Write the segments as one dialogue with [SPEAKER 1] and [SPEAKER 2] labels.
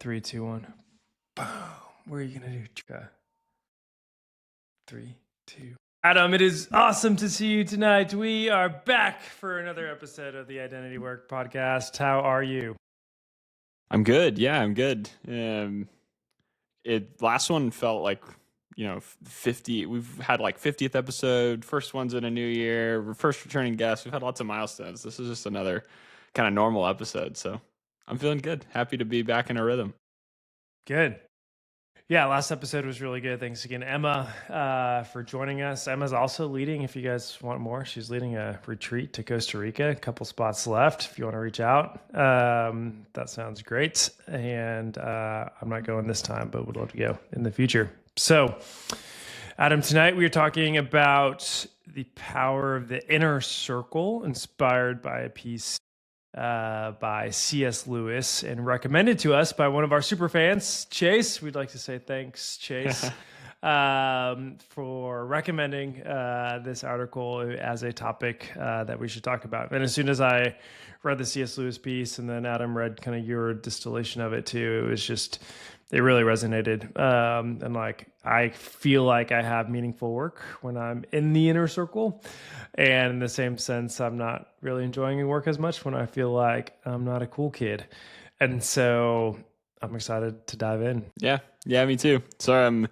[SPEAKER 1] Three, two, one. Boom. What are you gonna do, Chika? 3, 2. Adam, it is awesome to see you tonight. We are back for another episode of the Identity Work Podcast. How are you?
[SPEAKER 2] I'm good. Yeah, I'm good. It last one felt like 50. We've had like 50th episode. First one's in a new year. First returning guest. We've had lots of milestones. This is just another kind of normal episode. So I'm feeling good. Happy to be back in a rhythm.
[SPEAKER 1] Good. Yeah, last episode was really good. Thanks again, Emma, for joining us. Emma's also leading, if you guys want more, she's leading a retreat to Costa Rica. A couple spots left if you want to reach out. That sounds great. And I'm not going this time, but would love to go in the future. So, Adam, tonight we are talking about the power of the inner circle, inspired by a piece by C.S. Lewis and recommended to us by one of our super fans, Chase. We'd like to say thanks, Chase, for recommending this article as a topic that we should talk about. And as soon as I read the C.S. Lewis piece and then Adam read kind of your distillation of it too, it was just, it really resonated. And like, I feel like I have meaningful work when I'm in the inner circle. And in the same sense, I'm not really enjoying work as much when I feel like I'm not a cool kid. And so I'm excited to dive in.
[SPEAKER 2] Yeah, me too. So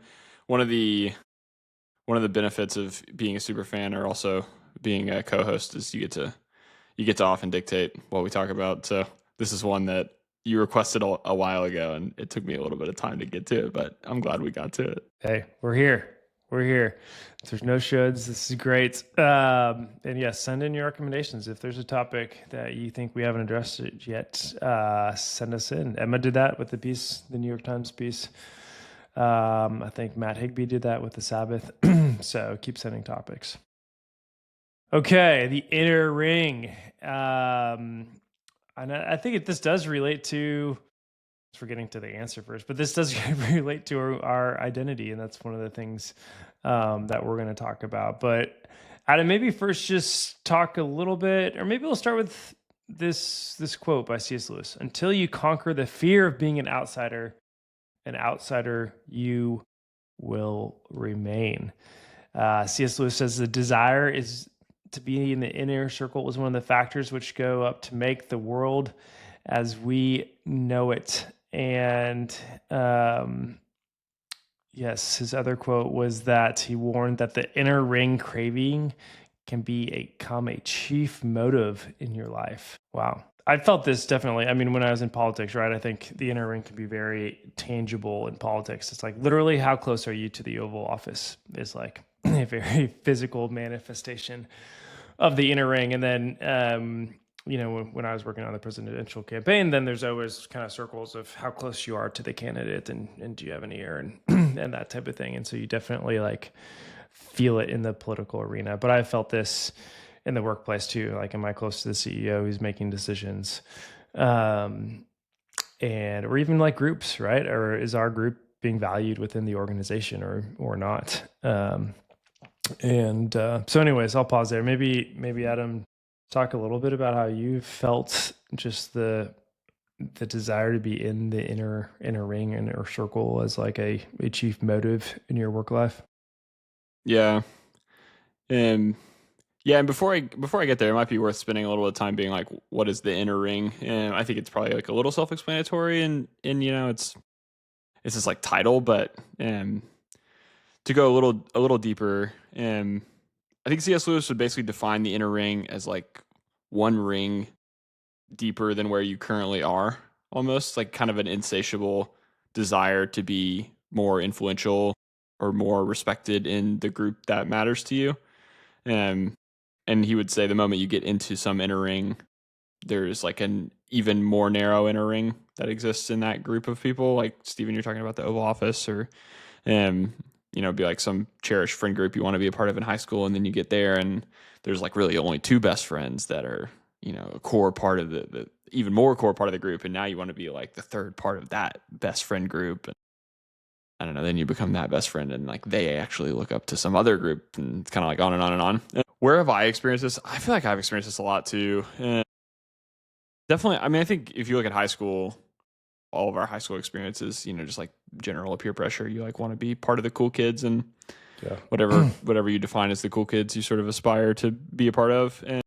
[SPEAKER 2] one of the benefits of being a super fan or also being a co-host is you get to often dictate what we talk about. So this is one that you requested a while ago, and it took me a little bit of time to get to it, but I'm glad we got to it.
[SPEAKER 1] Hey, we're here. There's no shoulds. This is great. And yes, send in your recommendations. If there's a topic that you think we haven't addressed it yet, send us in. Emma did that with the piece, the New York Times piece. I think Matt Higbee did that with the Sabbath. So keep sending topics. Okay, the inner ring. And I think this does relate to, we're getting to the answer first, but this does relate to our identity, and that's one of the things that we're going to talk about. But Adam, maybe first just talk a little bit, or maybe we'll start with this quote by C.S. Lewis: "Until you conquer the fear of being an outsider you will remain." C.S. Lewis says the desire is to be in the inner circle was one of the factors which go up to make the world as we know it. And yes, his other quote was that he warned that the inner ring craving can become a chief motive in your life. Wow. I felt this definitely. I mean, when I was in politics, right? I think the inner ring can be very tangible in politics. It's like literally how close are you to the Oval Office is like a very physical manifestation of the inner ring. And then, when I was working on the presidential campaign, then there's always kind of circles of how close you are to the candidate and do you have an ear and, and that type of thing. And so you definitely like feel it in the political arena. But I felt this in the workplace too. Like, am I close to the CEO who's making decisions? Or even like groups, right? Or is our group being valued within the organization or not? So anyways, I'll pause there. Maybe Adam, talk a little bit about how you felt just the desire to be in the inner ring and inner circle as like a chief motive in your work life.
[SPEAKER 2] Yeah. And before I get there, it might be worth spending a little bit of time being like, what is the inner ring? And I think it's probably like a little self-explanatory and it's this like title, but to go a little deeper, I think C.S. Lewis would basically define the inner ring as like one ring deeper than where you currently are, almost like kind of an insatiable desire to be more influential or more respected in the group that matters to you. And he would say the moment you get into some inner ring, there's like an even more narrow inner ring that exists in that group of people. Like Stephen, you're talking about the Oval Office, or be like some cherished friend group you want to be a part of in high school, and then you get there and there's like really only two best friends that are a core part of the even more core part of the group, and now you want to be like the third part of that best friend group, and I don't know, then you become that best friend and like they actually look up to some other group, and it's kind of like on and on and on. Where have I experienced this? I feel like I've experienced this a lot too. Definitely, I mean, I think if you look at high school, all of our high school experiences, just like general peer pressure. You like want to be part of the cool kids, and
[SPEAKER 1] Yeah.
[SPEAKER 2] whatever you define as the cool kids, you sort of aspire to be a part of. And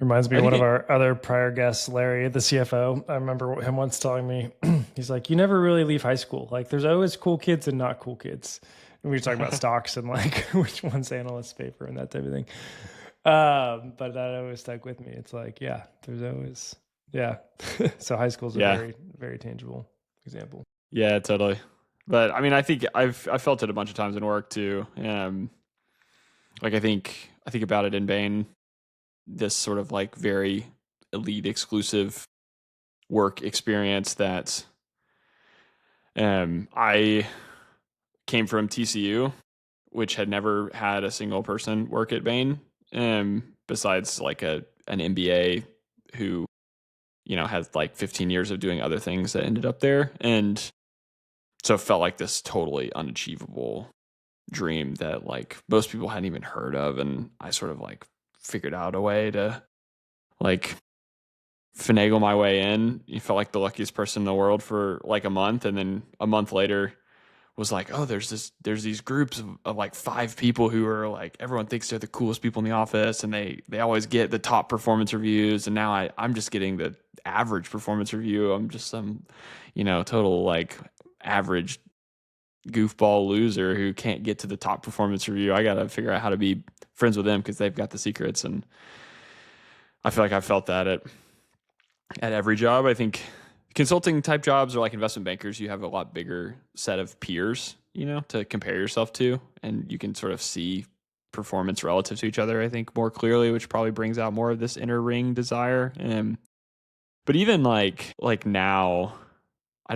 [SPEAKER 1] Reminds me
[SPEAKER 2] I
[SPEAKER 1] of one
[SPEAKER 2] think
[SPEAKER 1] of our other prior guests, Larry, the CFO. I remember him once telling me, he's like, you never really leave high school. Like, there's always cool kids and not cool kids. And we were talking about stocks and like which one's analyst paper and that type of thing. But that always stuck with me. It's like, yeah, there's always, yeah. So high school's a
[SPEAKER 2] yeah,
[SPEAKER 1] very, very tangible example.
[SPEAKER 2] yeah, totally. But I mean, I think I felt it a bunch of times in work too. Like I think about it in Bain, this sort of like very elite exclusive work experience that I came from TCU, which had never had a single person work at Bain, besides like an MBA who, has like 15 years of doing other things that ended up there. And so it felt like this totally unachievable dream that like most people hadn't even heard of. And I sort of like figured out a way to like finagle my way in. You felt like the luckiest person in the world for like a month. And then a month later, was like, oh, there's these groups of like 5 people who are like, everyone thinks they're the coolest people in the office, and they always get the top performance reviews, and now I'm just getting the average performance review. I'm just some, total like average goofball loser who can't get to the top performance review. I gotta figure out how to be friends with them because they've got the secrets. And I feel like I felt that at every job. I think consulting type jobs or like investment bankers, you have a lot bigger set of peers, to compare yourself to, and you can sort of see performance relative to each other, I think, more clearly, which probably brings out more of this inner ring desire. But even like now, I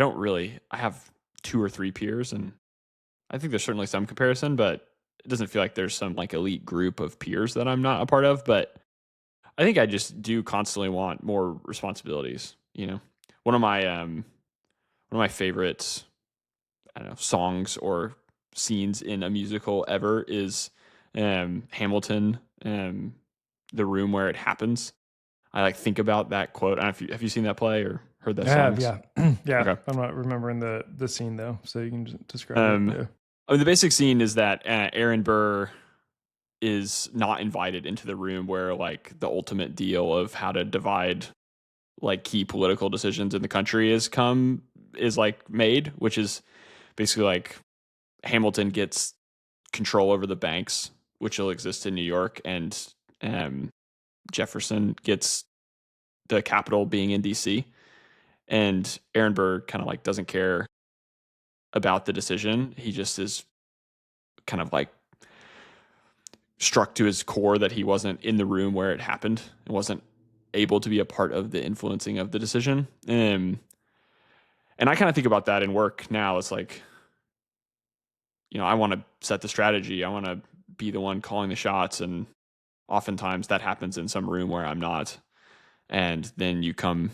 [SPEAKER 2] have 2 or 3 peers, and I think there's certainly some comparison, but it doesn't feel like there's some like elite group of peers that I'm not a part of. But I think I just do constantly want more responsibilities. One of my favorite, I don't know, songs or scenes in a musical ever is Hamilton, the room where it happens. I like think about that quote. I don't know if have you seen that play or heard that
[SPEAKER 1] I have,
[SPEAKER 2] song?
[SPEAKER 1] yeah. Yeah.
[SPEAKER 2] Okay.
[SPEAKER 1] I'm not remembering the scene though. So you can just describe
[SPEAKER 2] Um,
[SPEAKER 1] it. Yeah.
[SPEAKER 2] I mean, the basic scene is that Aaron Burr is not invited into the room where like the ultimate deal of how to divide like key political decisions in the country is like made, which is basically like Hamilton gets control over the banks, which will exist in New York, and Jefferson gets the capital being in DC. And Aaron Burr kind of like doesn't care about the decision. He just is kind of like struck to his core that he wasn't in the room where it happened and wasn't able to be a part of the influencing of the decision. And I kind of think about that in work now. It's like, I want to set the strategy. I want to be the one calling the shots. And oftentimes that happens in some room where I'm not. And then you come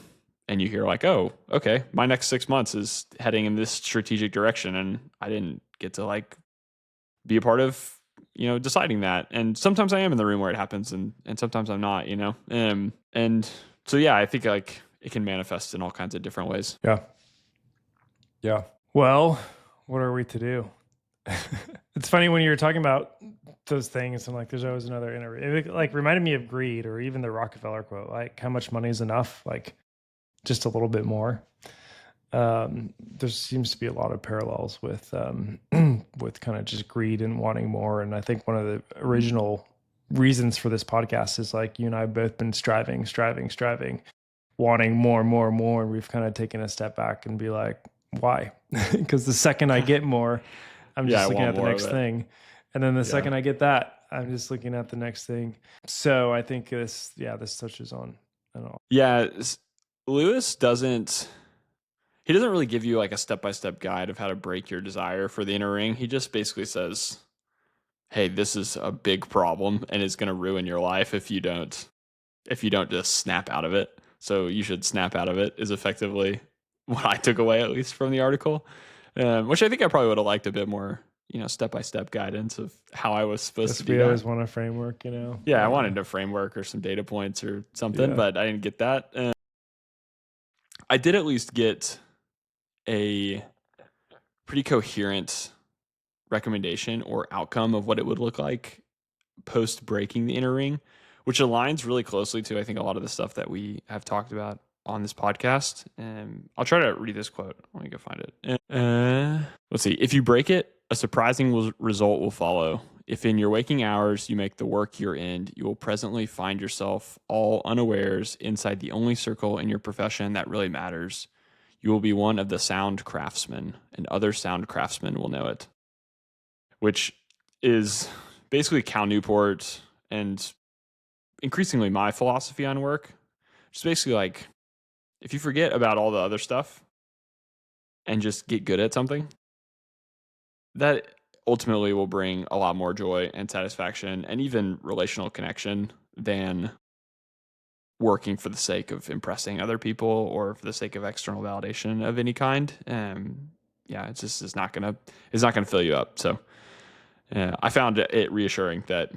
[SPEAKER 2] and you hear like, oh, okay, my next 6 months is heading in this strategic direction. And I didn't get to like be a part of, deciding that. And sometimes I am in the room where it happens and sometimes I'm not, and so, yeah, I think like it can manifest in all kinds of different ways.
[SPEAKER 1] Yeah. Yeah. Well, what are we to do? It's funny when you were talking about those things and like there's always another interview. It like reminded me of greed or even the Rockefeller quote, like how much money is enough? Like just a little bit more. There seems to be a lot of parallels with with kind of just greed and wanting more. And I think one of the original reasons for this podcast is like you and I have both been striving, wanting more, and we've kind of taken a step back and be like, why? Because the second I get more, I'm just looking at the next thing. And then the second I get that, I'm just looking at the next thing. So I think this touches on it all.
[SPEAKER 2] Yeah. Lewis doesn't really give you like a step-by-step guide of how to break your desire for the inner ring. He just basically says, hey, this is a big problem and it's going to ruin your life if you don't just snap out of it. So you should snap out of it is effectively what I took away, at least from the article, which I think I probably would have liked a bit more, step-by-step guidance of how I was supposed to do that.
[SPEAKER 1] We always want a framework,
[SPEAKER 2] Yeah, I wanted a framework or some data points or something, but I didn't get that. I did at least get a pretty coherent recommendation or outcome of what it would look like post breaking the inner ring, which aligns really closely to, I think, a lot of the stuff that we have talked about on this podcast. I'll try to read this quote. Let me go find it. Let's see. If you break it, a surprising result will follow. If in your waking hours you make the work your end, you will presently find yourself all unawares inside the only circle in your profession that really matters. You will be one of the sound craftsmen, and other sound craftsmen will know it. Which is basically Cal Newport and increasingly my philosophy on work. Just basically like, if you forget about all the other stuff and just get good at something, that ultimately will bring a lot more joy and satisfaction and even relational connection than working for the sake of impressing other people or for the sake of external validation of any kind. Yeah, it's just it's not gonna fill you up. So I found it reassuring that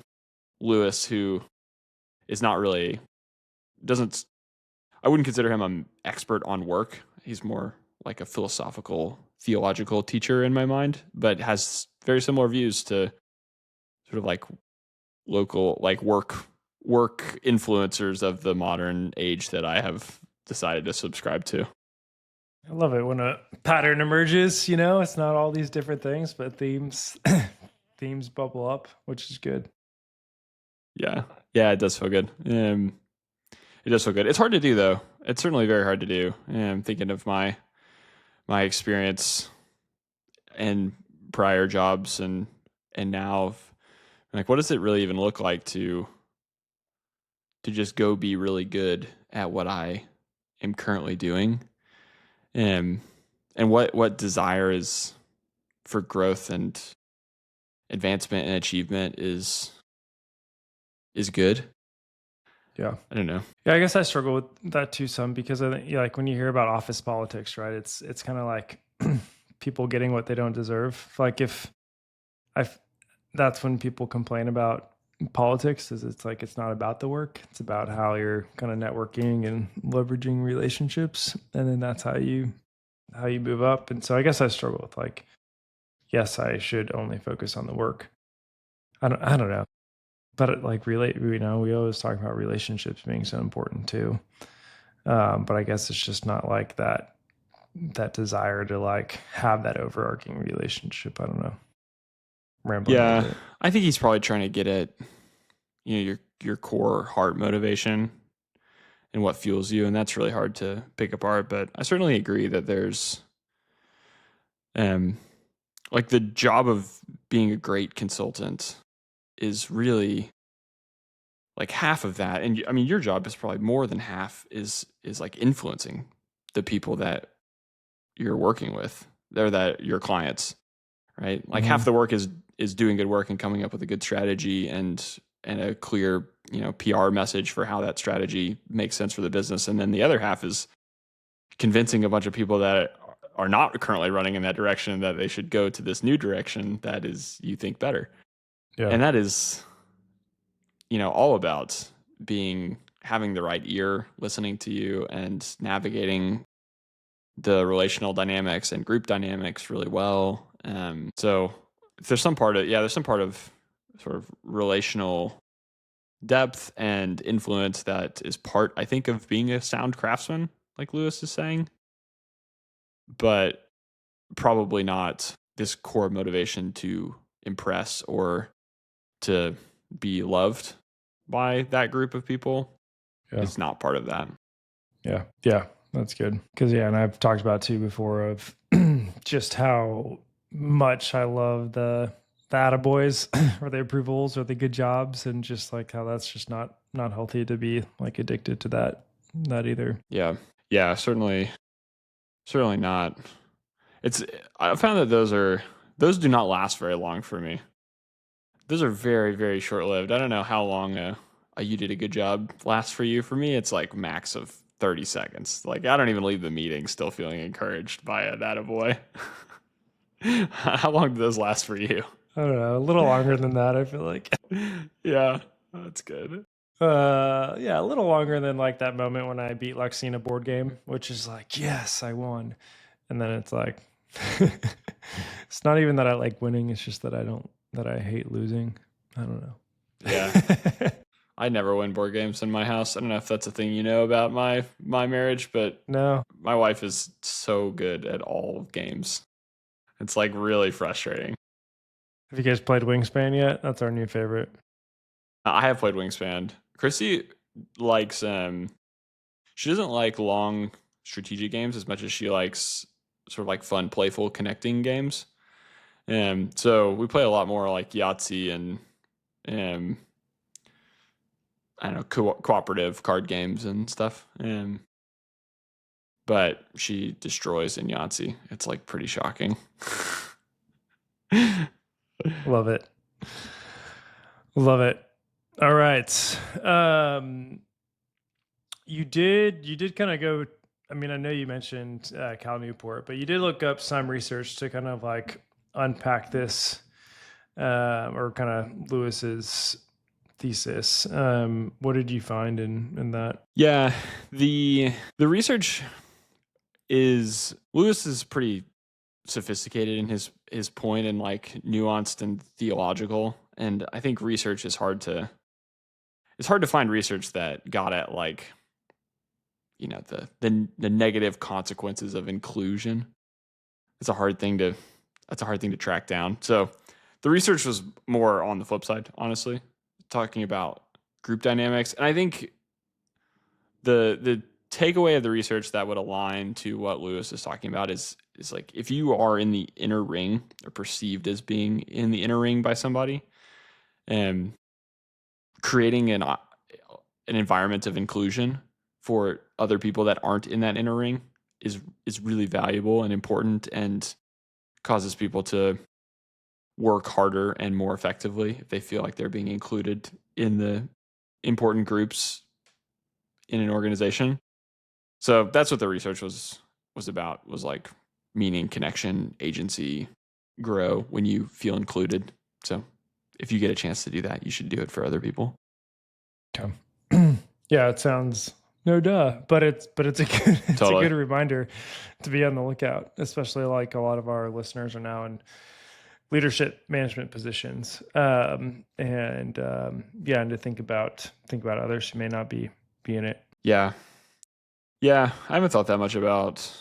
[SPEAKER 2] Lewis, who is not really doesn't I wouldn't consider him an expert on work. He's more like a philosophical, theological teacher in my mind, but has very similar views to sort of like local, like work influencers of the modern age that I have decided to subscribe to.
[SPEAKER 1] I love it when a pattern emerges, it's not all these different things, but themes bubble up, which is good.
[SPEAKER 2] Yeah. Yeah, it does feel good. It does feel good. It's hard to do though. It's certainly very hard to do. I'm thinking of my experience and prior jobs and now, like, what does it really even look like to just go be really good at what I am currently doing? And what desire is for growth and advancement and achievement is good.
[SPEAKER 1] Yeah.
[SPEAKER 2] I don't know.
[SPEAKER 1] Yeah, I guess I struggle with that too some because I think like when you hear about office politics, right? It's kind of like people getting what they don't deserve. Like if I've that's when people complain about politics is it's like it's not about the work. It's about how you're kind of networking and leveraging relationships. And then that's how you move up. And so I guess I struggle with like, yes, I should only focus on the work. I don't know. But like we always talk about relationships being so important too. But I guess it's just not like that desire to like have that overarching relationship. I don't know. Rambling a
[SPEAKER 2] Yeah,
[SPEAKER 1] little bit.
[SPEAKER 2] I think he's probably trying to get at your core heart motivation and what fuels you, and that's really hard to pick apart. But I certainly agree that there's like the job of being a great consultant is really like half of that, and I mean your job is probably more than half is like influencing the people that you're working with, they're that your clients, right? Like half the work is doing good work and coming up with a good strategy and a clear PR message for how that strategy makes sense for the business, and then the other half is convincing a bunch of people that are not currently running in that direction that they should go to this new direction that is you think better.
[SPEAKER 1] Yeah.
[SPEAKER 2] And that is all about having the right ear listening to you and navigating the relational dynamics and group dynamics really well. So there's some part of sort of relational depth and influence that is part, I think, of being a sound craftsman, like Lewis is saying, but probably not this core motivation to impress or to be loved by that group of people.
[SPEAKER 1] Yeah.
[SPEAKER 2] It's not part of that.
[SPEAKER 1] Yeah, that's good. Because and I've talked about too before of just how much I love the attaboys or the approvals or the good jobs, and just like how that's just not healthy to be like addicted to that either.
[SPEAKER 2] Yeah, certainly not. I found that those do not last very long for me. Those are very, very short lived. I don't know how long a you did a good job lasts for you. For me, it's like max of 30 seconds. Like I don't even leave the meeting still feeling encouraged by a attaboy. How long do those last for you?
[SPEAKER 1] I don't know, a little longer than that, I feel like.
[SPEAKER 2] Yeah, that's good.
[SPEAKER 1] Yeah, a little longer than like that moment when I beat Lexi in a board game, which is like, yes, I won. and then it's like, it's not even that I like winning. It's just that I hate losing. I don't know.
[SPEAKER 2] Yeah. I never win board games in my house. I don't know if that's a thing you know about my marriage, but
[SPEAKER 1] No.
[SPEAKER 2] my wife is so good at all games. It's like really frustrating.
[SPEAKER 1] Have you guys played Wingspan yet? That's our new favorite.
[SPEAKER 2] I have played Wingspan. Chrissy likes she doesn't like long strategic games as much as she likes sort of like fun, playful, connecting games. So we play a lot more like Yahtzee and um I don't know, cooperative card games and stuff. But she destroys in Yahtzee. It's like pretty shocking.
[SPEAKER 1] Love it. Love it. All right. You did kind of go. I mean, I know you mentioned Cal Newport, but you did look up some research to kind of like unpack this, or kind of Lewis's thesis. What did you find in that?
[SPEAKER 2] Yeah, the research is Lewis is pretty sophisticated in his point and like nuanced and theological, and I think research is hard to find research that got at like the negative consequences of inclusion. It's a hard thing to track down. So the research was more on the flip side, honestly, talking about group dynamics, and I think the takeaway of the research that would align to what Lewis is talking about is like if you are in the inner ring or perceived as being in the inner ring by somebody, and creating an environment of inclusion for other people that aren't in that inner ring is really valuable and important, and causes people to work harder and more effectively if they feel like they're being included in the important groups in an organization. So that's what the research was about, was like meaning, connection, agency grow when you feel included. So if you get a chance to do that, you should do it for other people.
[SPEAKER 1] Okay. Yeah, it sounds no duh, but it's a good it's
[SPEAKER 2] Totally.
[SPEAKER 1] a good reminder to be on the lookout, especially like a lot of our listeners are now in leadership management positions, and to think about others who may not be in it.
[SPEAKER 2] Yeah. I haven't thought that much about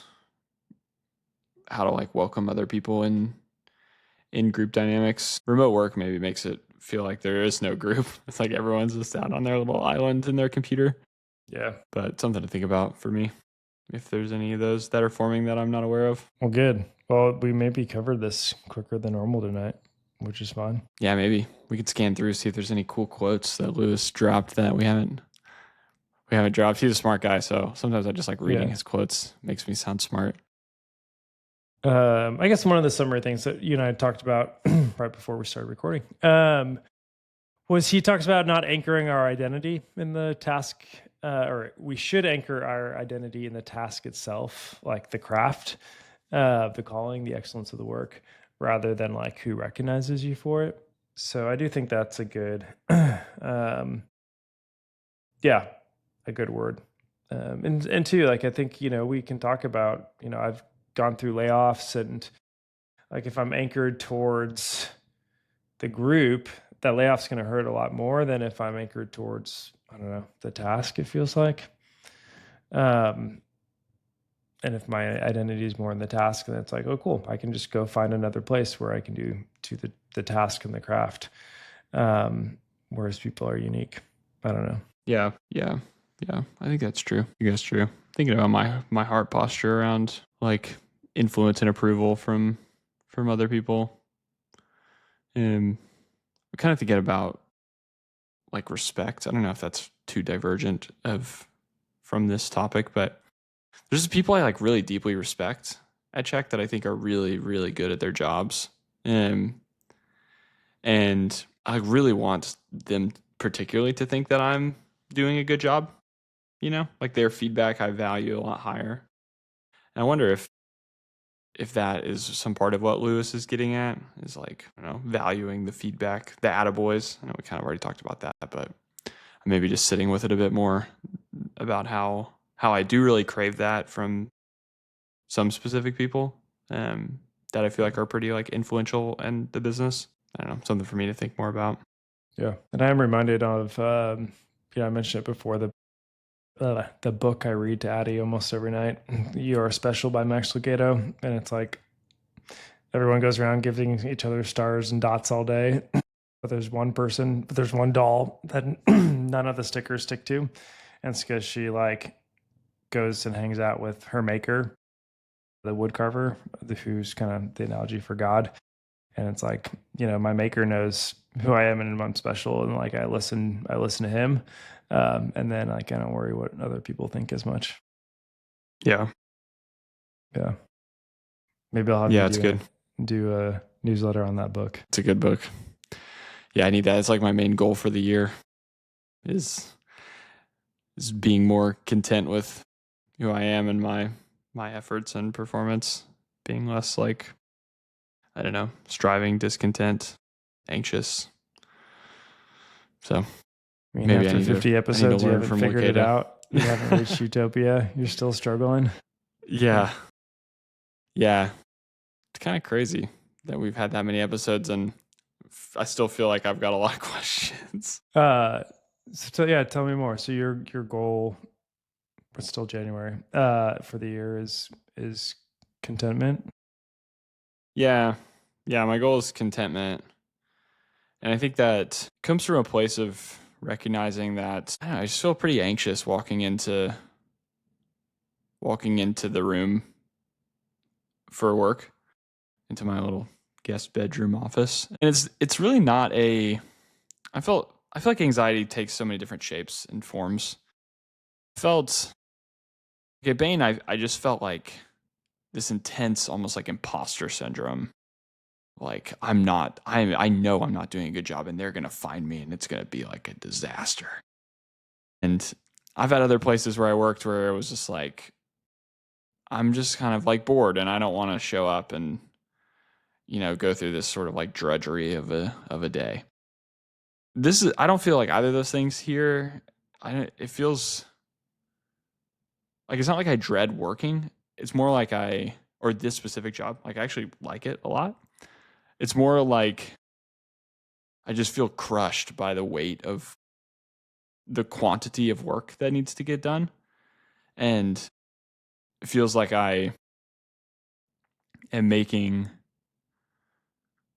[SPEAKER 2] how to like welcome other people in group dynamics. Remote work maybe makes it feel like there is no group. It's like everyone's just out on their little island in their computer.
[SPEAKER 1] Yeah.
[SPEAKER 2] But something to think about for me, if there's any of those that are forming that I'm not aware of.
[SPEAKER 1] Well, good. Well, we maybe covered this quicker than normal tonight, which is fine.
[SPEAKER 2] Yeah, maybe we could scan through, see if there's any cool quotes that Lewis dropped that we haven't dropped. He's a smart guy, so sometimes I just like reading his quotes. Makes me sound smart.
[SPEAKER 1] I guess one of the summary things that you and I talked about right before we started recording was he talks about not anchoring our identity in the task, or we should anchor our identity in the task itself, like the craft, the calling, the excellence of the work, rather than like who recognizes you for it. So I do think that's a good, a good word. And two, like I think, we can talk about, I've gone through layoffs, and like if I'm anchored towards the group, that layoff's going to hurt a lot more than if I'm anchored towards, I don't know, the task, it feels like. And if my identity is more in the task, then it's like, oh, cool, I can just go find another place where I can do the task and the craft. Whereas people are unique. I don't know.
[SPEAKER 2] Yeah. I think that's true. I think that's true. Thinking about my heart posture around like influence and approval from other people. And we kind of thinking about like respect. I don't know if that's too divergent from this topic, but there's just people I like really deeply respect at Czech that I think are really, really good at their jobs. And I really want them particularly to think that I'm doing a good job. Like their feedback I value a lot higher. And I wonder if that is some part of what Lewis is getting at, is like, valuing the feedback, the attaboys. I know we kind of already talked about that, but maybe just sitting with it a bit more about how I do really crave that from some specific people that I feel like are pretty like influential in the business. I don't know, something for me to think more about.
[SPEAKER 1] Yeah. And I am reminded of, I mentioned it before, the book I read to Addie almost every night, You Are Special by Max Lucado. And it's like everyone goes around giving each other stars and dots all day. But there's one doll that none of the stickers stick to. And it's because she like goes and hangs out with her maker, the woodcarver, who's kind of the analogy for God. And it's like, my maker knows who I am and I'm special. And like, I listen to him. And then like, I don't worry what other people think as much.
[SPEAKER 2] Yeah.
[SPEAKER 1] Yeah. Maybe I'll have
[SPEAKER 2] Yeah,
[SPEAKER 1] you
[SPEAKER 2] it's good.
[SPEAKER 1] do a newsletter on that book.
[SPEAKER 2] It's a good book. Yeah, I need that. It's like my main goal for the year is being more content with who I am and my efforts and performance, being less like, I don't know, striving, discontent, anxious. So
[SPEAKER 1] I mean,
[SPEAKER 2] maybe
[SPEAKER 1] after 50 episodes, you haven't figured it out. You haven't reached utopia. You're still struggling.
[SPEAKER 2] Yeah. Yeah. It's kind of crazy that we've had that many episodes and I still feel like I've got a lot of questions.
[SPEAKER 1] So yeah, tell me more. So your goal, it's still January, for the year is contentment.
[SPEAKER 2] Yeah. Yeah. My goal is contentment. And I think that comes from a place of recognizing that I don't know, I just feel pretty anxious walking into the room for work, into my little guest bedroom office. And it's really not I feel like anxiety takes so many different shapes and forms. At Bain, I just felt like this intense, almost like imposter syndrome. Like I know I'm not doing a good job and they're going to find me and it's going to be like a disaster. And I've had other places where I worked where it was just like, I'm just kind of like bored and I don't want to show up and, go through this sort of like drudgery of a day. I don't feel like either of those things here. It feels like, it's not like I dread working. It's more like or this specific job, like I actually like it a lot. It's more like I just feel crushed by the weight of the quantity of work that needs to get done. And it feels like I am making,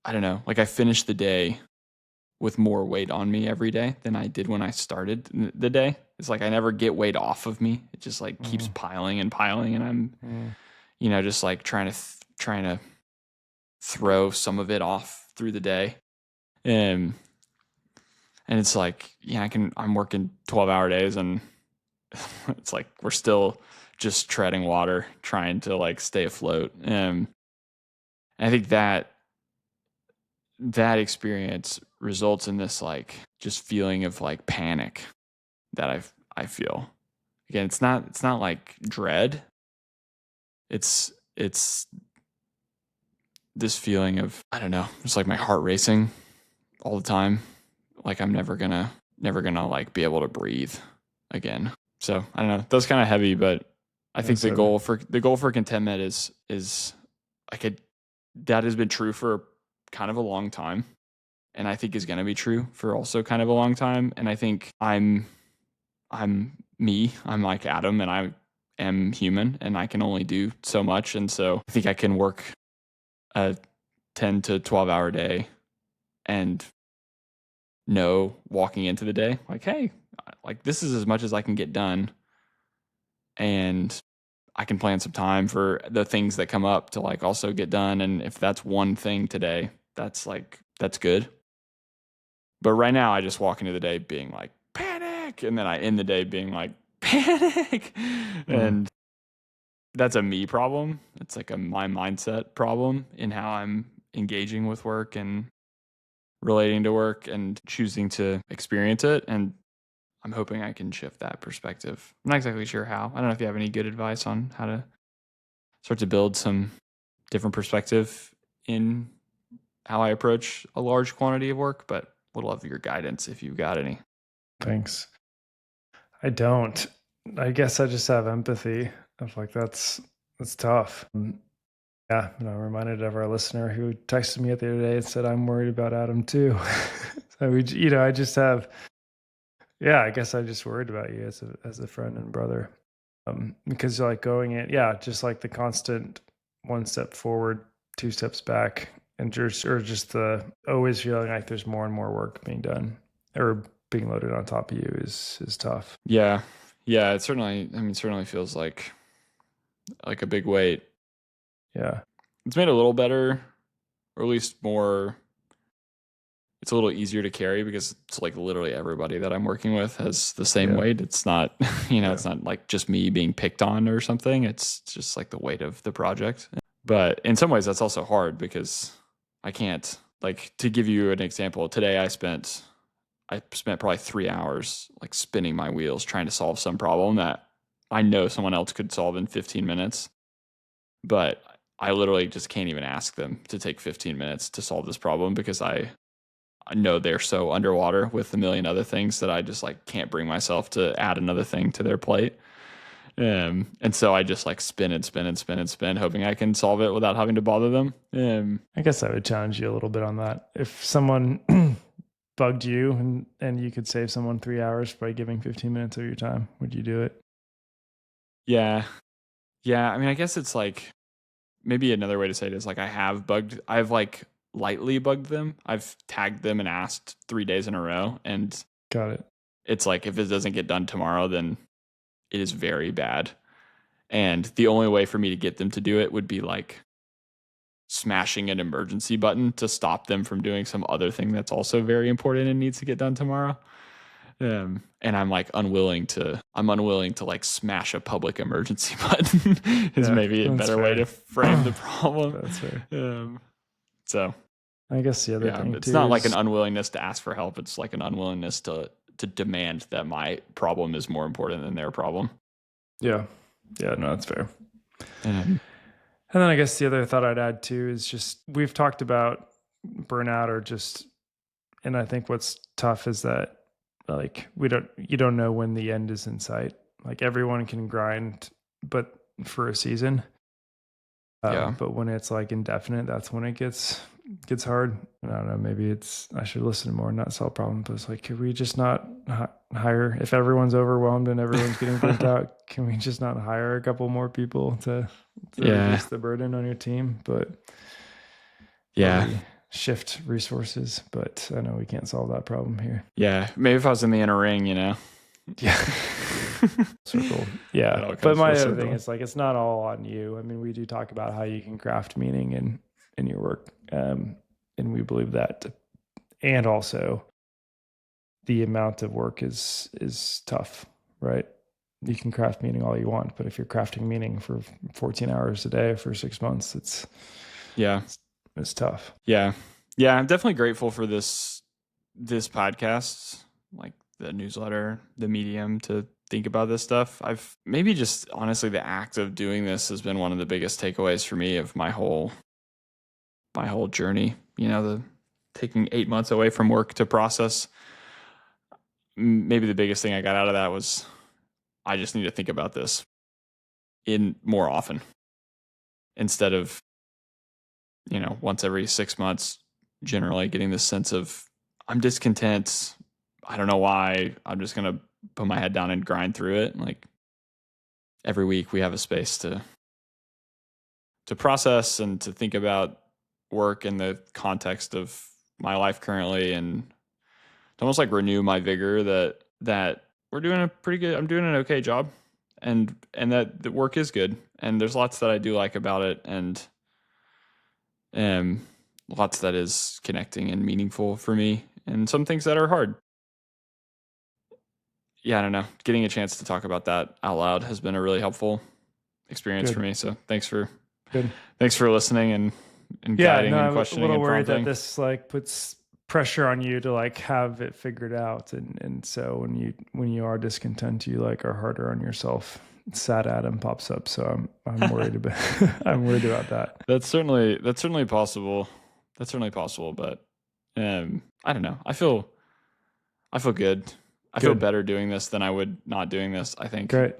[SPEAKER 2] I don't know, like I finish the day with more weight on me every day than I did when I started the day. It's like I never get weight off of me. It just like keeps piling and piling, and I'm, just like trying to throw some of it off through the day. And it's like, I'm working 12-hour days, and it's like we're still just treading water, trying to like stay afloat. And I think that experience results in this like just feeling of like panic that I feel. Again, it's not like dread. It's this feeling of, I don't know, it's like my heart racing all the time. Like I'm never gonna like be able to breathe again. So I don't know. That's kind of heavy, but I think the goal for contentment is like that has been true for kind of a long time. And I think is going to be true for also kind of a long time. And I think I'm me. I'm like Adam, and I am human, and I can only do so much. And so I think I can work a 10 to 12-hour day and know walking into the day, like, hey, like this is as much as I can get done. And I can plan some time for the things that come up to like also get done. And if that's one thing today, that's good. But right now, I just walk into the day being like, panic. And then I end the day being like, panic. And that's a me problem. It's like my mindset problem in how I'm engaging with work and relating to work and choosing to experience it. And I'm hoping I can shift that perspective. I'm not exactly sure how. I don't know if you have any good advice on how to start to build some different perspective in how I approach a large quantity of work, but would love your guidance if you've got any.
[SPEAKER 1] Thanks. I don't. I guess I just have empathy of like that's That's tough. Yeah, and I'm reminded of our listener who texted me the other day and said, "I'm worried about Adam too." So I just have, yeah, I guess I just worried about you as a friend and brother, because like going in, yeah, just like the constant one step forward, two steps back, and just the always feeling like there's more and more work being done or being loaded on top of you is tough.
[SPEAKER 2] Yeah. Yeah, it certainly feels like a big weight.
[SPEAKER 1] Yeah,
[SPEAKER 2] It's made it a little better, or at least more, it's a little easier to carry because it's like literally everybody that I'm working with has the same
[SPEAKER 1] yeah,
[SPEAKER 2] weight. It's not,
[SPEAKER 1] yeah,
[SPEAKER 2] it's not like just me being picked on or something. It's just like the weight of the project. But in some ways, that's also hard because I can't, like, to give you an example, today I spent probably 3 hours like spinning my wheels trying to solve some problem that I know someone else could solve in 15 minutes, but I literally just can't even ask them to take 15 minutes to solve this problem because I know they're so underwater with a million other things that I just like can't bring myself to add another thing to their plate. And so I just like spin and spin and spin and spin, hoping I can solve it without having to bother them.
[SPEAKER 1] I guess I would challenge you a little bit on that. If someone bugged you and you could save someone 3 hours by giving 15 minutes of your time, would you do it?
[SPEAKER 2] Yeah. Yeah. I mean, I guess it's like maybe another way to say it is like I've like lightly bugged them. I've tagged them and asked 3 days in a row. And
[SPEAKER 1] Got it.
[SPEAKER 2] it's like if it doesn't get done tomorrow, then it is very bad. And the only way for me to get them to do it would be like smashing an emergency button to stop them from doing some other thing that's also very important and needs to get done tomorrow. And I'm unwilling to like smash a public emergency button is
[SPEAKER 1] Yeah,
[SPEAKER 2] maybe a
[SPEAKER 1] that's
[SPEAKER 2] better way
[SPEAKER 1] fair.
[SPEAKER 2] to frame the problem.
[SPEAKER 1] That's fair.
[SPEAKER 2] So
[SPEAKER 1] I guess the other
[SPEAKER 2] yeah,
[SPEAKER 1] thing
[SPEAKER 2] it's
[SPEAKER 1] too
[SPEAKER 2] not like an
[SPEAKER 1] is,
[SPEAKER 2] unwillingness to ask for help. It's like an unwillingness to demand that my problem is more important than their problem.
[SPEAKER 1] yeah, yeah, no, that's fair.
[SPEAKER 2] Um,
[SPEAKER 1] And then I guess the other thought I'd add too is just we've talked about burnout or just, and I think what's tough is that like you don't know when the end is in sight. Like everyone can grind, but for a season.
[SPEAKER 2] yeah,
[SPEAKER 1] But when it's like indefinite, that's when it gets hard. And I don't know. Maybe I should listen more, not solve problems. But it's like, could we just not hire if everyone's overwhelmed and everyone's getting burnt out? Can we just not hire a couple more people to
[SPEAKER 2] yeah,
[SPEAKER 1] reduce the burden on your team? But or
[SPEAKER 2] yeah,
[SPEAKER 1] we shift resources. But I know we can't solve that problem here.
[SPEAKER 2] yeah. Maybe if I was in the inner ring,
[SPEAKER 1] Yeah. Circle.
[SPEAKER 2] It all
[SPEAKER 1] Yeah. But
[SPEAKER 2] comes
[SPEAKER 1] my
[SPEAKER 2] full
[SPEAKER 1] other thing
[SPEAKER 2] circle.
[SPEAKER 1] is like it's not all on you. I mean, we do talk about how you can craft meaning in your work. And we believe that. And also the amount of work is tough, right? You can craft meaning all you want, but if you're crafting meaning for 14 hours a day for 6 months,
[SPEAKER 2] Yeah,
[SPEAKER 1] it's tough.
[SPEAKER 2] yeah, yeah. I'm definitely grateful for this podcast, like the newsletter, the medium to think about this stuff. I've maybe just honestly the act of doing this has been one of the biggest takeaways for me of my whole journey. The taking 8 months away from work to process. Maybe the biggest thing I got out of that was I just need to think about this in more often instead of once every 6 months. Generally, getting this sense of I'm discontent. I don't know why. I'm just gonna put my head down and grind through it. Like every week, we have a space to process and to think about work in the context of my life currently, and to almost like renew my vigor that we're doing a pretty good. I'm doing an okay job, and that the work is good, and there's lots that I do like about it, and lots that is connecting and meaningful for me, and some things that are hard. Yeah, I don't know. Getting a chance to talk about that out loud has been a really helpful experience for
[SPEAKER 1] Good.
[SPEAKER 2] me. So thanks for
[SPEAKER 1] Good.
[SPEAKER 2] listening and
[SPEAKER 1] Yeah,
[SPEAKER 2] guiding
[SPEAKER 1] no,
[SPEAKER 2] and
[SPEAKER 1] I'm a
[SPEAKER 2] questioning
[SPEAKER 1] little
[SPEAKER 2] and
[SPEAKER 1] worried that
[SPEAKER 2] prompting.
[SPEAKER 1] this like puts pressure on you to like have it figured out, and so when you are discontent, you like are harder on yourself. Sad Adam pops up, so I'm worried about I'm worried about that.
[SPEAKER 2] That's certainly possible. That's certainly possible, but I don't know. I feel good. I feel
[SPEAKER 1] Good,
[SPEAKER 2] better doing this than I would not doing this, I think.
[SPEAKER 1] great.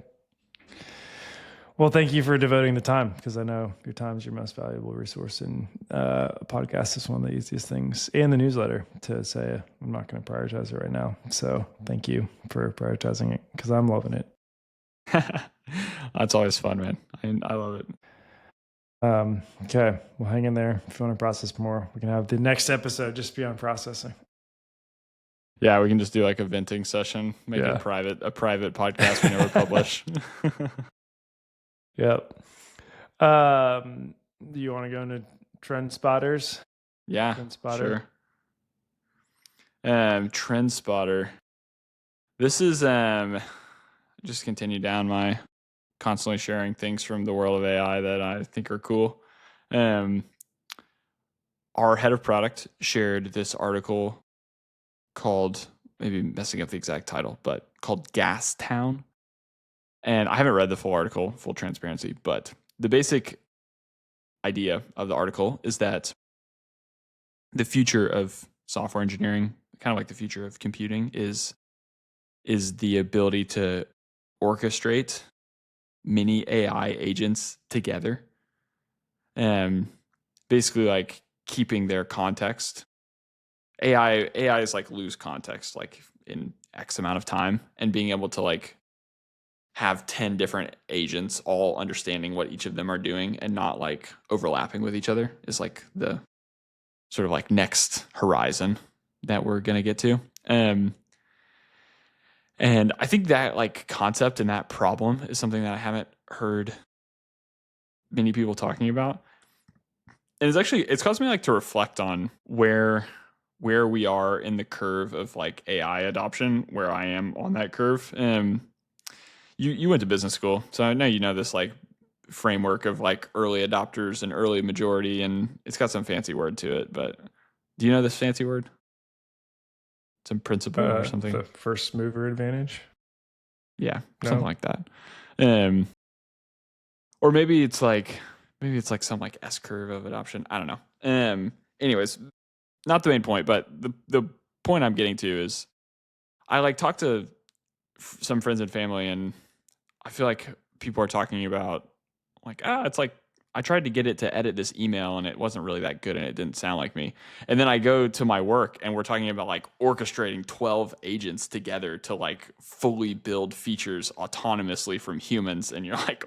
[SPEAKER 1] Well, thank you for devoting the time, because I know your time is your most valuable resource. And a podcast is one of the easiest things, and the newsletter, to say I'm not going to prioritize it right now. So thank you for prioritizing it, because I'm loving it.
[SPEAKER 2] That's always fun, man. I love it.
[SPEAKER 1] Okay, well, hang in there. If you want to process more, we can have the next episode just be on processing.
[SPEAKER 2] Yeah, we can just do like a venting session, make
[SPEAKER 1] Yeah.
[SPEAKER 2] a private podcast we never publish.
[SPEAKER 1] Yep. Do you want to go into trend spotters?
[SPEAKER 2] Yeah,
[SPEAKER 1] Trend spotter.
[SPEAKER 2] Sure. Trend spotter. This is just continue down my constantly sharing things from the world of AI that I think are cool. Our head of product shared this article called, maybe messing up the exact title, but called Gas Town. And I haven't read the full article, full transparency, but the basic idea of the article is that the future of software engineering, kind of like the future of computing, is the ability to orchestrate many AI agents together. And basically like keeping their context. AI is like lose context like in X amount of time, and being able to like have 10 different agents all understanding what each of them are doing and not like overlapping with each other is like the sort of like next horizon that we're going to get to. And I think that like concept and that problem is something that I haven't heard many people talking about. And it's caused me like to reflect on where we are in the curve of like AI adoption, where I am on that curve. You went to business school, so I know you know this like framework of like early adopters and early majority, and it's got some fancy word to it. But do you know this fancy word? Some principle or something?
[SPEAKER 1] The first mover advantage.
[SPEAKER 2] Yeah, something like that. Or maybe it's like some like S curve of adoption. I don't know. Anyways, not the main point, but the point I'm getting to is I like talk to some friends and family, and I feel like people are talking about like, it's like I tried to get it to edit this email and it wasn't really that good and it didn't sound like me. And then I go to my work and we're talking about like orchestrating 12 agents together to like fully build features autonomously from humans. And you're like,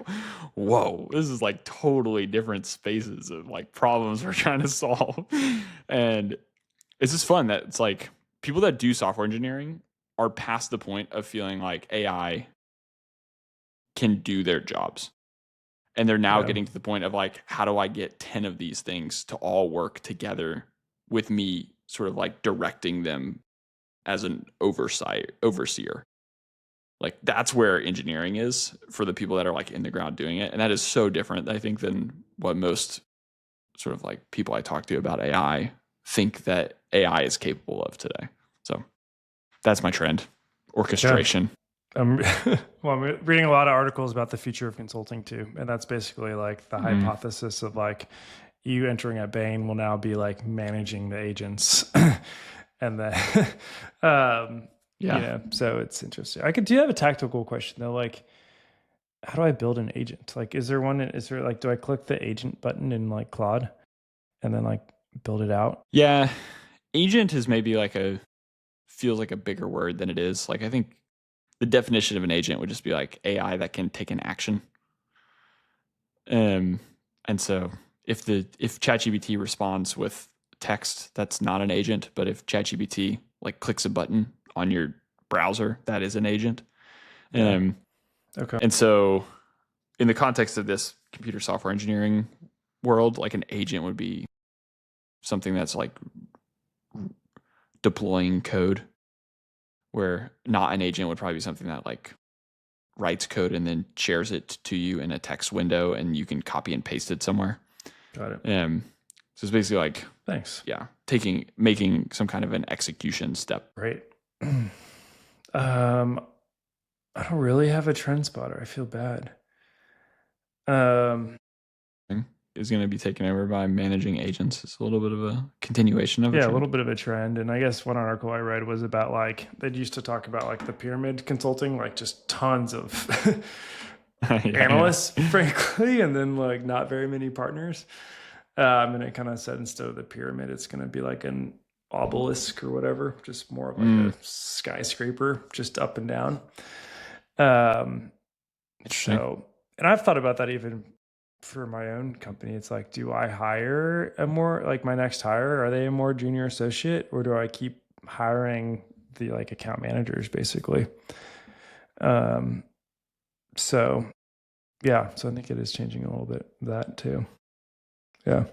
[SPEAKER 2] whoa, this is like totally different spaces of like problems we're trying to solve. And it's just fun that it's like people that do software engineering are past the point of feeling like AI can do their jobs. And they're now getting to the point of like, how do I get 10 of these things to all work together with me sort of like directing them as an overseer? Like that's where engineering is for the people that are like in the ground doing it. And that is so different, I think, than what most sort of like people I talk to about AI think that AI is capable of today. So that's my trend. Orchestration.
[SPEAKER 1] Yeah. I'm reading a lot of articles about the future of consulting too, and that's basically like the hypothesis of like you entering at Bain will now be like managing the agents, and then so it's interesting. Do you have a tactical question though? Like, how do I build an agent? Like, is there like, do I click the agent button in like Claude, and then like build it out?
[SPEAKER 2] Yeah, agent is maybe like feels like a bigger word than it is. Like I think the definition of an agent would just be like AI that can take an action. And so if ChatGPT responds with text, that's not an agent. But if ChatGPT like clicks a button on your browser, that is an agent. Okay. And so in the context of this computer software engineering world, like an agent would be something that's like deploying code, where not an agent would probably be something that like writes code and then shares it to you in a text window and you can copy and paste it somewhere.
[SPEAKER 1] Got it.
[SPEAKER 2] So it's basically like,
[SPEAKER 1] thanks.
[SPEAKER 2] Yeah. Making some kind of an execution step.
[SPEAKER 1] Great. I don't really have a trend spotter. I feel bad.
[SPEAKER 2] Is going to be taken over by managing agents. It's a little bit of a continuation of it. Yeah,
[SPEAKER 1] a little bit of a trend. And I guess one article I read was about like, they used to talk about like the pyramid consulting, like just tons of
[SPEAKER 2] Yeah.
[SPEAKER 1] analysts, frankly, and then like not very many partners. And it kind of said instead of the pyramid, it's going to be like an obelisk or whatever, just more of like
[SPEAKER 2] Mm,
[SPEAKER 1] a skyscraper, just up and down. Um,
[SPEAKER 2] interesting.
[SPEAKER 1] so, and I've thought about that even for my own company. It's like, do I hire a more like my next hire? Are they a more junior associate, or do I keep hiring the like account managers basically? Um, so yeah, so I think it is changing a little bit that too. Yeah.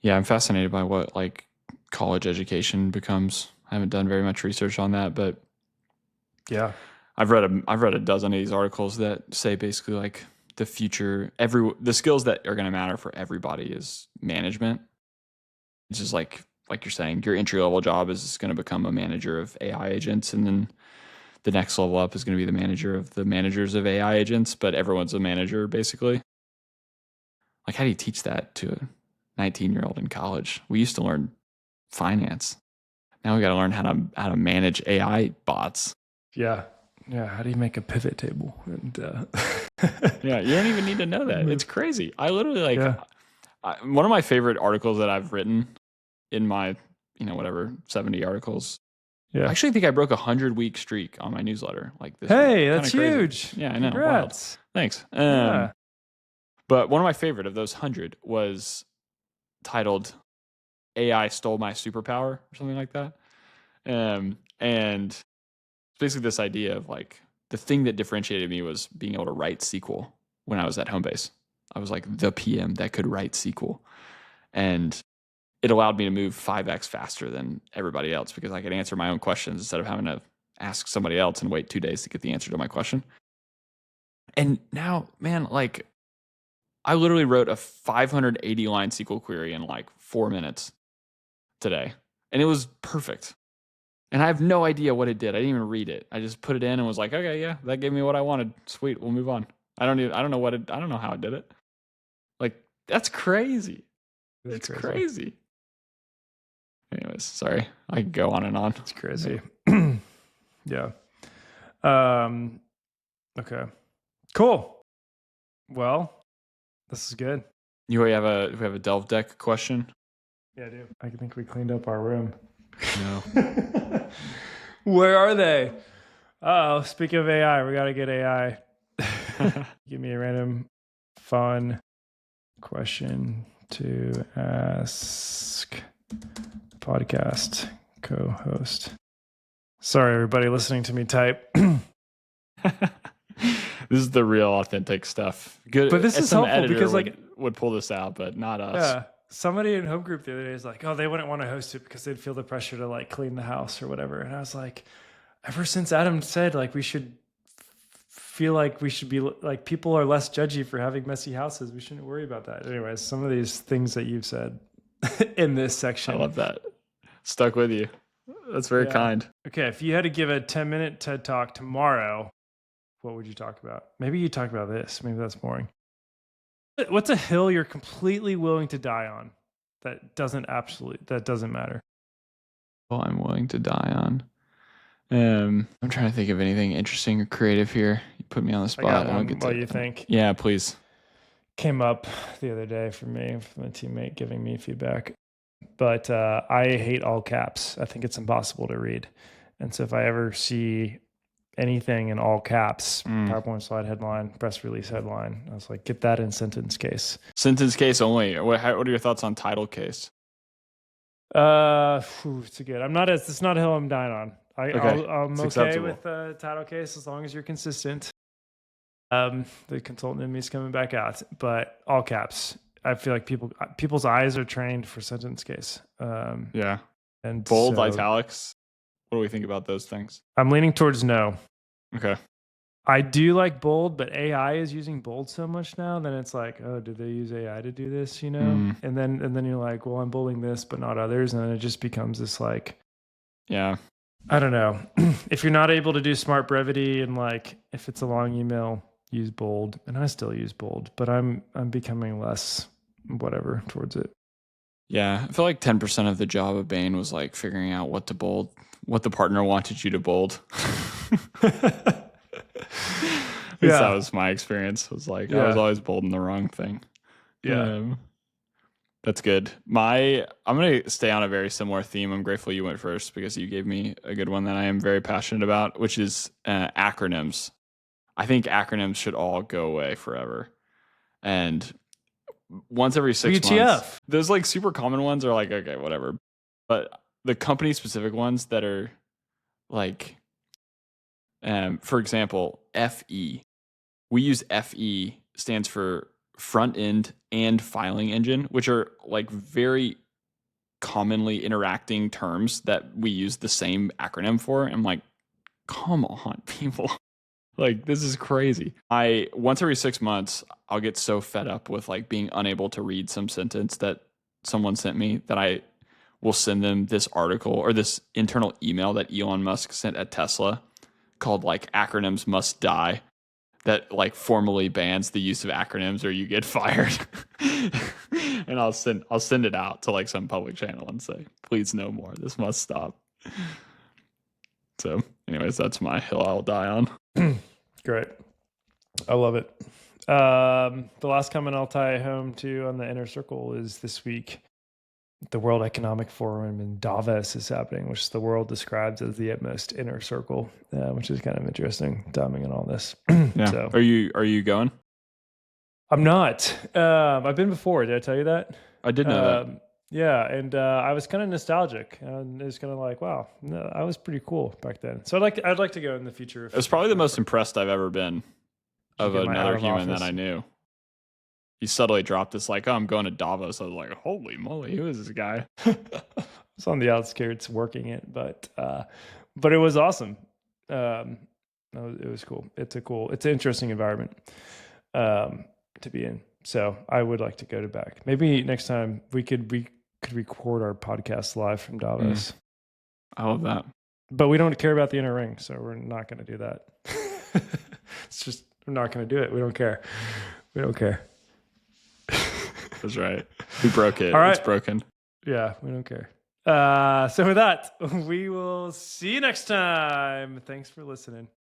[SPEAKER 2] Yeah, I'm fascinated by what like college education becomes. I haven't done very much research on that, but
[SPEAKER 1] Yeah.
[SPEAKER 2] I've read a dozen of these articles that say basically like the future the skills that are going to matter for everybody is management. It's just like you're saying, your entry level job is going to become a manager of AI agents, and then the next level up is going to be the manager of the managers of AI agents, but everyone's a manager basically. Like, how do you teach that to a 19-year-old in college? We used to learn finance. Now we got to learn how to manage AI bots.
[SPEAKER 1] Yeah. Yeah. How do you make a pivot table? And
[SPEAKER 2] Yeah, you don't even need to know that. It's crazy. I literally like
[SPEAKER 1] yeah.
[SPEAKER 2] one of my favorite articles that I've written in my, whatever, 70 articles. I
[SPEAKER 1] Yeah.
[SPEAKER 2] actually think I broke 100-week streak on my newsletter like this week.
[SPEAKER 1] Hey, that's
[SPEAKER 2] Kinda crazy.
[SPEAKER 1] huge.
[SPEAKER 2] Yeah, I know. Wild.
[SPEAKER 1] Congrats.
[SPEAKER 2] Thanks.
[SPEAKER 1] Yeah.
[SPEAKER 2] But one of my favorite of those 100 was titled AI Stole My Superpower or something like that. And it's basically this idea of like the thing that differentiated me was being able to write SQL when I was at Homebase. I was like the PM that could write SQL. And it allowed me to move 5x faster than everybody else because I could answer my own questions instead of having to ask somebody else and wait 2 days to get the answer to my question. And now, man, like I literally wrote a 580 line SQL query in like 4 minutes today, and it was perfect. And I have no idea what it did. I didn't even read it. I just put it in and was like, okay, yeah, that gave me what I wanted. Sweet, we'll move on. I don't know how it did it. Like, that's crazy. It's crazy. Anyways, sorry. I can go on and on.
[SPEAKER 1] It's crazy. Yeah. Okay. Cool. Well, this is good.
[SPEAKER 2] We have a Delve deck question?
[SPEAKER 1] Yeah, I do. I think we cleaned up our room.
[SPEAKER 2] No.
[SPEAKER 1] Where are they? Oh, speaking of AI, we got to get AI. Give me a random fun question to ask podcast co-host. Sorry, everybody listening to me type.
[SPEAKER 2] This is the real authentic stuff. Good,
[SPEAKER 1] but this is helpful because
[SPEAKER 2] would pull this out, but not us.
[SPEAKER 1] Yeah, somebody in home group the other day is like, "Oh, they wouldn't want to host it because they'd feel the pressure to like clean the house or whatever." And I was like, ever since Adam said like we should feel like we should be like people are less judgy for having messy houses, we shouldn't worry about that. Anyways, some of these things that you've said in this section,
[SPEAKER 2] I love that. Stuck with you. That's very kind.
[SPEAKER 1] Okay, if you had to give a 10-minute TED Talk tomorrow, what would you talk about? Maybe you talk about this. Maybe that's boring. What's a hill you're completely willing to die on that doesn't matter?
[SPEAKER 2] Well, I'm willing to die on. I'm trying to think of anything interesting or creative here. You put me on the spot.
[SPEAKER 1] What do you think?
[SPEAKER 2] Yeah, please.
[SPEAKER 1] Came up the other day for me from a teammate giving me feedback. But I hate all caps. I think it's impossible to read. And so if I ever see anything in all caps, PowerPoint slide headline, press release headline, I was like, get that in sentence case.
[SPEAKER 2] Sentence case only. What are your thoughts on title case?
[SPEAKER 1] It's a good. It's not a hill I'm dying on. I'm okay with title case as long as you're consistent. The consultant in me is coming back out, but all caps. I feel like people's eyes are trained for sentence case.
[SPEAKER 2] Yeah.
[SPEAKER 1] And
[SPEAKER 2] bold, italics. What do we think about those things?
[SPEAKER 1] I'm leaning towards no.
[SPEAKER 2] Okay.
[SPEAKER 1] I do like bold, but AI is using bold so much now, then it's like, oh, did they use AI to do this? And then you're like, well, I'm bolding this, but not others, and then it just becomes this like,
[SPEAKER 2] yeah,
[SPEAKER 1] I don't know. If you're not able to do smart brevity and like if it's a long email, use bold, and I still use bold, but I'm becoming less whatever towards it.
[SPEAKER 2] Yeah, I feel like 10% of the job of Bain was like figuring out what to bold, what the partner wanted you to bold. least that was my experience. It was like I was always bold in the wrong thing. That's good. I'm going to stay on a very similar theme. I'm grateful you went first because you gave me a good one that I am very passionate about, which is acronyms. I think acronyms should all go away forever. And once every 6 months, those like super common ones are like, okay, whatever. But the company specific ones that are like, for example, FE. We use FE stands for front end and filing engine, which are like very commonly interacting terms that we use the same acronym for. I'm like, come on, people. Like, this is crazy. Once every 6 months, I'll get so fed up with like being unable to read some sentence that someone sent me that I will send them this article or this internal email that Elon Musk sent at Tesla called like acronyms must die, that like formally bans the use of acronyms or you get fired. And I'll send it out to like some public channel and say, please no more. This must stop. So anyways, that's my hill I'll die on.
[SPEAKER 1] Great. I love it. The last comment I'll tie home to on the inner circle is this week, the World Economic Forum in Davos is happening, which the world describes as the utmost inner circle, which is kind of interesting, timing and all this.
[SPEAKER 2] Yeah.
[SPEAKER 1] So,
[SPEAKER 2] are you going?
[SPEAKER 1] I'm not. I've been before. Did I tell you that?
[SPEAKER 2] I did know that.
[SPEAKER 1] Yeah, and I was kind of nostalgic, and it was kind of like, wow, no, I was pretty cool back then. So I'd like to go in the future.
[SPEAKER 2] It was probably the most impressed I've ever been of another human that I knew. He subtly dropped this like, oh, I'm going to Davos. I was like, holy moly, who is this guy?
[SPEAKER 1] I was on the outskirts working it, but it was awesome. It was cool. It's an interesting environment to be in. So I would like to go to back. Maybe next time we could record our podcast live from Davos.
[SPEAKER 2] I love that.
[SPEAKER 1] But we don't care about the inner ring, so we're not going to do that. It's just, we're not going to do it. We don't care. We don't care.
[SPEAKER 2] That's right. We broke it.
[SPEAKER 1] All right.
[SPEAKER 2] It's broken.
[SPEAKER 1] Yeah, we don't care. So with that, we will see you next time. Thanks for listening.